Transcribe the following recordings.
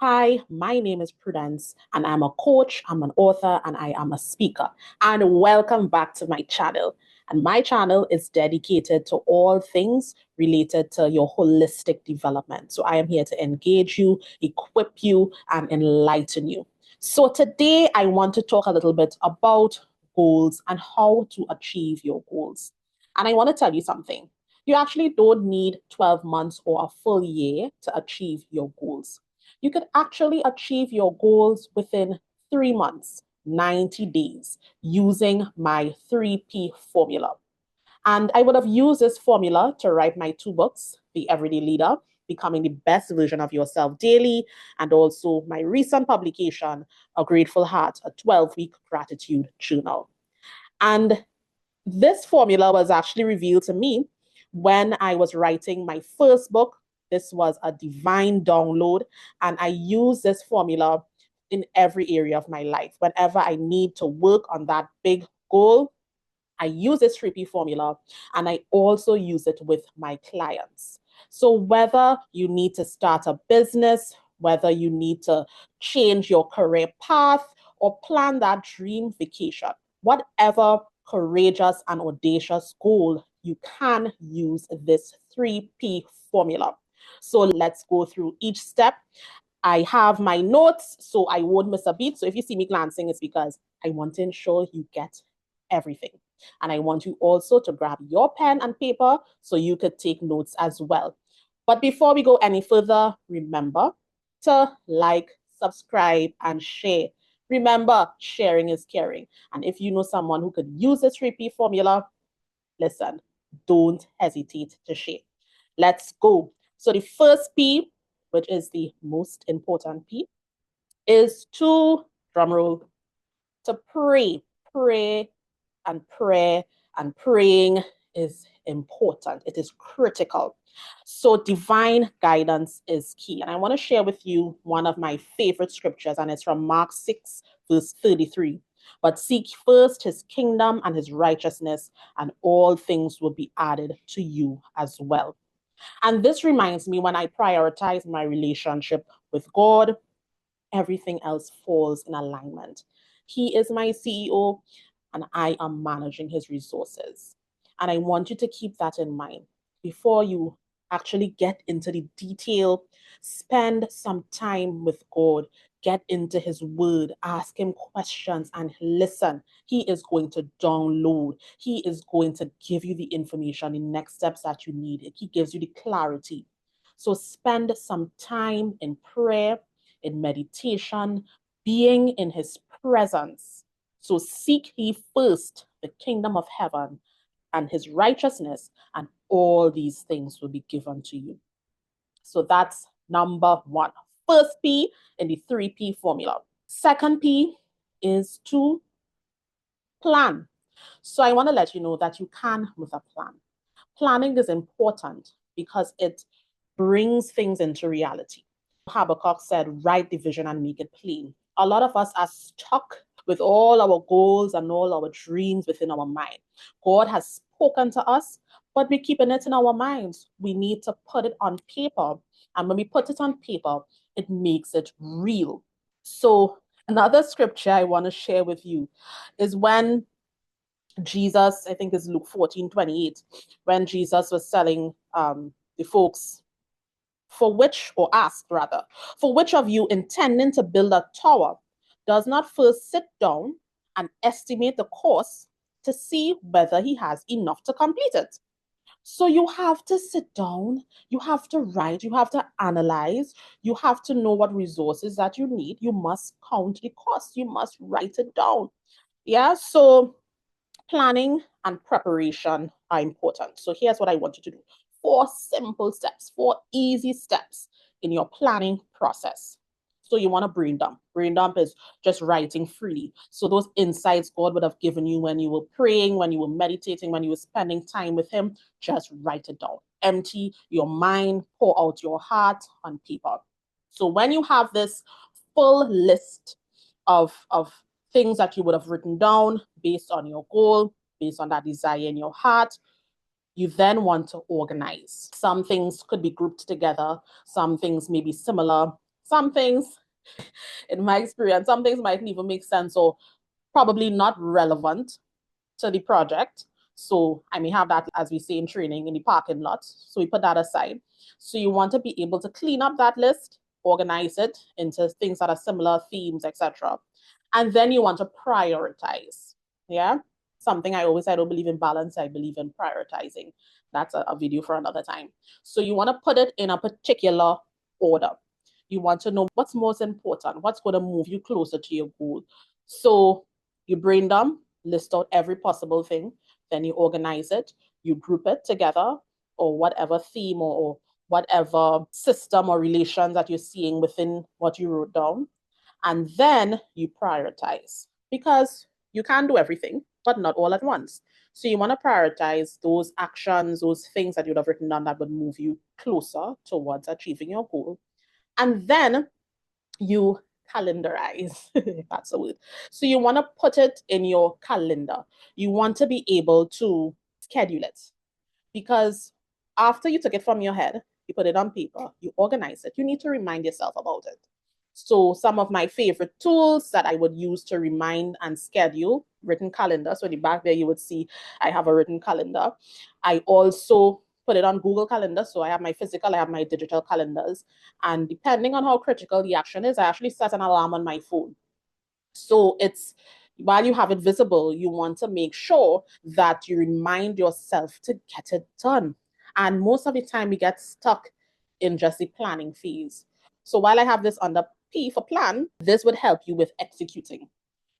Hi, my name is Prudence, and I'm a coach, I'm an author, and I am a speaker. And welcome back to my channel. And my channel is dedicated to all things related to your holistic development. So I am here to engage you, equip you, and enlighten you. So today I want to talk a little bit about goals and how to achieve your goals. And I want to tell you something. You actually don't need 12 months or a full year to achieve your goals. You could actually achieve your goals within 3 months, 90 days, using my 3P formula. And I would have used this formula to write my two books, The Everyday Leader, Becoming the Best Version of Yourself Daily, and also my recent publication, A Grateful Heart, a 12-week gratitude journal. And this formula was actually revealed to me when I was writing my first book. This was a divine download, and I use this formula in every area of my life. Whenever I need to work on that big goal, I use this 3P formula, and I also use it with my clients. So whether you need to start a business, whether you need to change your career path or plan that dream vacation, whatever courageous and audacious goal, you can use this 3P formula. So let's go through each step. I have my notes, so I won't miss a beat. So if you see me glancing, it's because I want to ensure you get everything. And I want you also to grab your pen and paper so you could take notes as well. But before we go any further, remember to like, subscribe, and share. Remember, sharing is caring. And if you know someone who could use this 3P formula, listen, don't hesitate to share. Let's go. So the first P, which is the most important P, is to, drumroll, to pray. Pray and prayer and praying is important. It is critical. So divine guidance is key. And I want to share with you one of my favorite scriptures, and it's from Mark 6, verse 33. But seek first his kingdom and his righteousness, and all things will be added to you as well. And this reminds me, when I prioritize my relationship with God, everything else falls in alignment. He is my CEO, and I am managing his resources. And I want you to keep that in mind before you actually get into the detail. Spend some time with God, get into his word, ask him questions, and listen. He is going to download, he is going to give you the information, the next steps that you need. He gives you the clarity. So spend some time in prayer, in meditation, being in his presence. So seek ye first the kingdom of heaven and his righteousness, and all these things will be given to you. So that's number one. First P in the 3P formula. Second P is to plan. So I want to let you know that you can with a plan. Planning is important because it brings things into reality. Habakkuk said, write the vision and make it plain. A lot of us are stuck with all our goals and all our dreams within our mind. God has spoken to us, but we're keeping it in our minds. We need to put it on paper. And when we put it on paper, it makes it real. So, another scripture I want to share with you is when Jesus, I think it's Luke 14:28, when Jesus was telling the folks, for which, or asked rather, for which of you intending to build a tower does not first sit down and estimate the cost to see whether he has enough to complete it? So you have to sit down, you have to write, you have to analyze, you have to know what resources that you need. You must count the cost, you must write it down. Yeah, so planning and preparation are important. So here's what I want you to do. 4 simple steps, 4 easy steps in your planning process. So you want to brain dump. Brain dump is just writing freely. So those insights God would have given you when you were praying, when you were meditating, when you were spending time with him, just write it down. Empty your mind, pour out your heart on paper. So when you have this full list of things that you would have written down based on your goal, based on that desire in your heart, you then want to organize. Some things could be grouped together, some things may be similar, Some things, in my experience, some things might even make sense or probably not relevant to the project. So I may have that, as we say in training, in the parking lot. So we put that aside. So you want to be able to clean up that list, organize it into things that are similar themes, etc. And then you want to prioritize. Yeah. Something I always say, I don't believe in balance, I believe in prioritizing. That's a video for another time. So you want to put it in a particular order. You want to know what's most important, what's going to move you closer to your goal. So you brain dump, list out every possible thing, then you organize it, you group it together, or whatever theme or whatever system or relation that you're seeing within what you wrote down. And then you prioritize because you can't do everything, but not all at once. So you want to prioritize those actions, those things that you'd have written down that would move you closer towards achieving your goal. And then you calendarize, if that's a word. So you want to put it in your calendar. You want to be able to schedule it because after you took it from your head, you put it on paper, you organize it, you need to remind yourself about it. So some of my favorite tools that I would use to remind and schedule written calendar. So in the back there, you would see I have a written calendar. I also put it on Google Calendar. So I have my physical, I have my digital calendars. And depending on how critical the action is, I actually set an alarm on my phone. So it's while you have it visible, you want to make sure that you remind yourself to get it done. And most of the time, we get stuck in just the planning phase. So while I have this under P for plan, this would help you with executing,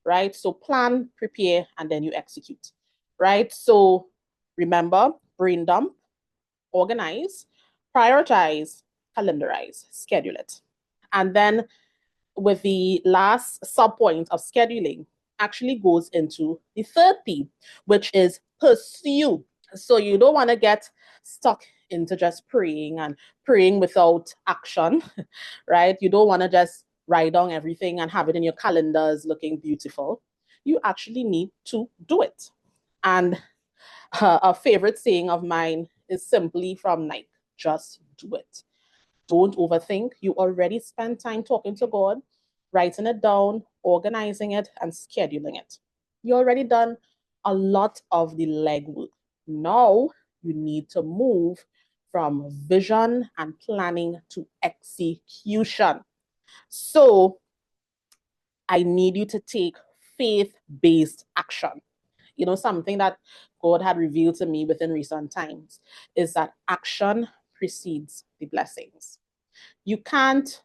right? So plan, prepare, and then you execute, right? So remember, brain dump, organize, prioritize, calendarize, schedule it. And then with the last sub point of scheduling actually goes into the third P, which is pursue. So you don't want to get stuck into just praying and praying without action, right? You don't want to just write down everything and have it in your calendars looking beautiful. You actually need to do it. And a favorite saying of mine is simply from Nike, just do it. Don't overthink. You already spent time talking to God, writing it down, organizing it, and scheduling it. You already done a lot of the legwork. Now you need to move from vision and planning to execution. So I need you to take faith-based action. You know, something that God had revealed to me within recent times is that action precedes the blessings. You can't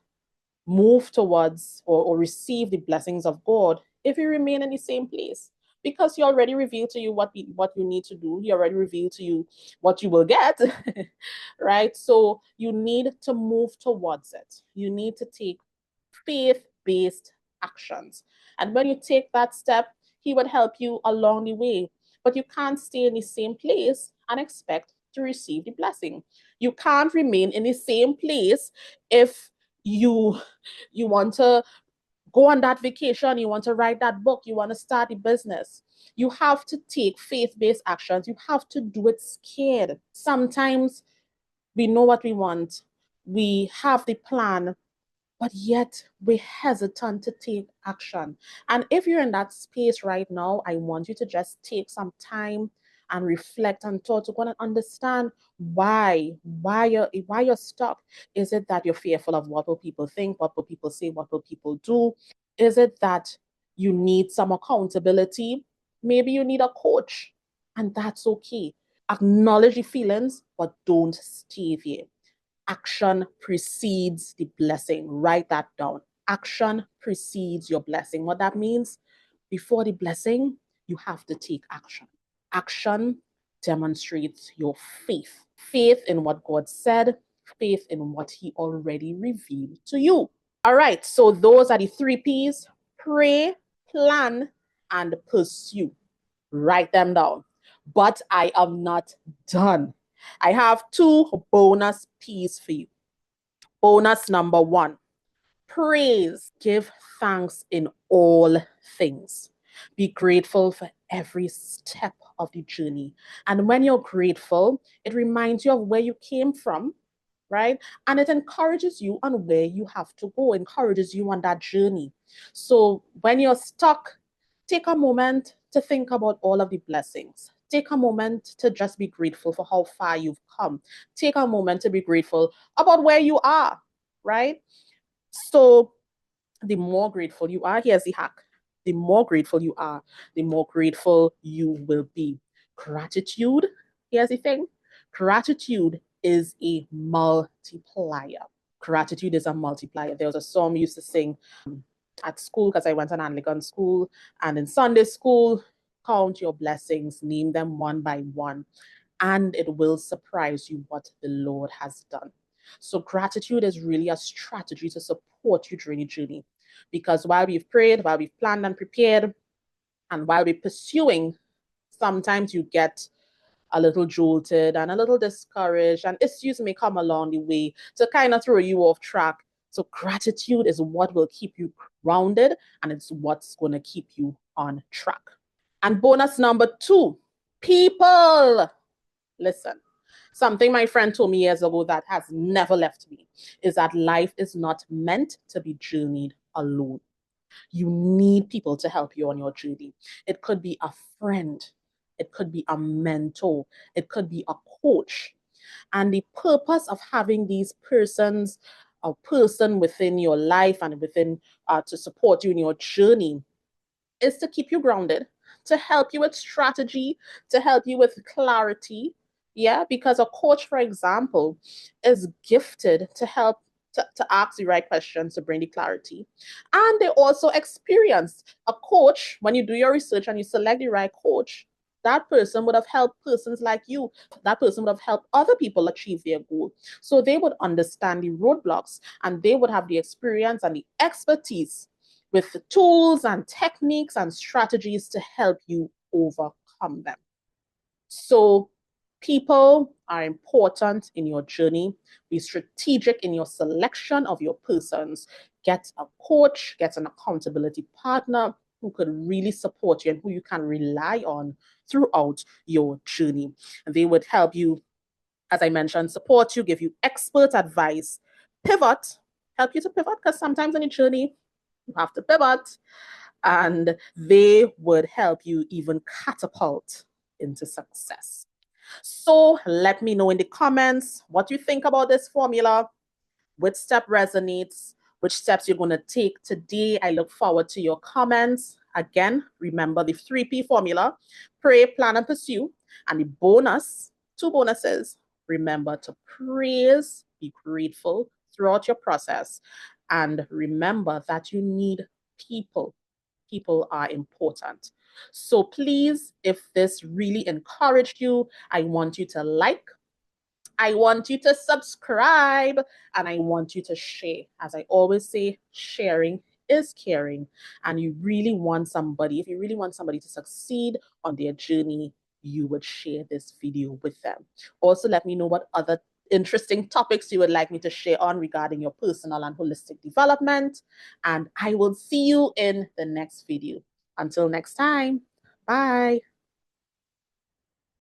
move towards or receive the blessings of God if you remain in the same place. Because he already revealed to you what you need to do. He already revealed to you what you will get, right? So you need to move towards it. You need to take faith-based actions. And when you take that step, he would help you along the way. But you can't stay in the same place and expect to receive the blessing. You can't remain in the same place if you want to go on that vacation, you want to write that book, you want to start a business. You have to take faith-based actions. You have to do it scared. Sometimes we know what we want. We have the plan, but yet we're hesitant to take action. And if you're in that space right now, I want you to just take some time and reflect and thought to go and understand why you're stuck. Is it that you're fearful of what will people think, what will people say, what will people do? Is it that you need some accountability? Maybe you need a coach, and that's okay. Acknowledge the feelings, but don't stay there. Action precedes the blessing. Write that down. Action precedes your blessing. What that means, before the blessing, you have to take action. Action demonstrates your faith. Faith in what God said, faith in what he already revealed to you. All right, so those are the three P's: pray, plan, and pursue. Write them down. But I am not done. I have two bonus P's for you. Bonus number one: praise. Give thanks in all things. Be grateful for every step of the journey. And when you're grateful, it reminds you of where you came from, right? And it encourages you on where you have to go, encourages you on that journey. So when you're stuck, take a moment to think about all of the blessings. Take a moment to just be grateful for how far you've come. Take a moment to be grateful about where you are, right? So the more grateful you are, here's the hack. The more grateful you are, the more grateful you will be. Gratitude, here's the thing, gratitude is a multiplier. Gratitude is a multiplier. There was a song we used to sing at school because I went to an Anglican school, and in Sunday school, count your blessings, name them one by one, and it will surprise you what the Lord has done. So gratitude is really a strategy to support you during your journey. Because while we've prayed, while we've planned and prepared, and while we're pursuing, sometimes you get a little jolted and a little discouraged, and issues may come along the way to kind of throw you off track. So gratitude is what will keep you grounded, and it's what's going to keep you on track. And bonus number 2, people. Listen, something my friend told me years ago that has never left me is that life is not meant to be journeyed alone. You need people to help you on your journey. It could be a friend, it could be a mentor, it could be a coach. And the purpose of having these persons, a person within your life and within to support you in your journey, is to keep you grounded, to help you with strategy, to help you with clarity. Yeah, because a coach, for example, is gifted to help to ask the right questions to bring the clarity. And they also experience a coach. When you do your research and you select the right coach, that person would have helped persons like you. That person would have helped other people achieve their goal. So they would understand the roadblocks, and they would have the experience and the expertise with the tools and techniques and strategies to help you overcome them. So people are important in your journey. Be strategic in your selection of your persons. Get a coach, get an accountability partner who could really support you and who you can rely on throughout your journey. And they would help you, as I mentioned, support you, give you expert advice, pivot, help you to pivot, because sometimes on your journey, you have to pivot, and they would help you even catapult into success. So let me know in the comments what you think about this formula, which step resonates, which steps you're going to take today. I look forward to your comments. Again, remember the 3P formula: pray, plan, and pursue. And the bonus, 2 bonuses: remember to praise, be grateful throughout your process. And remember that you need people. People are important. So please, if this really encouraged you, I want you to like, I want you to subscribe, and I want you to share. As I always say, sharing is caring. And you really want somebody, if you really want somebody to succeed on their journey, you would share this video with them. Also, let me know what other interesting topics you would like me to share on regarding your personal and holistic development. And I will see you in the next video. Until next time, bye.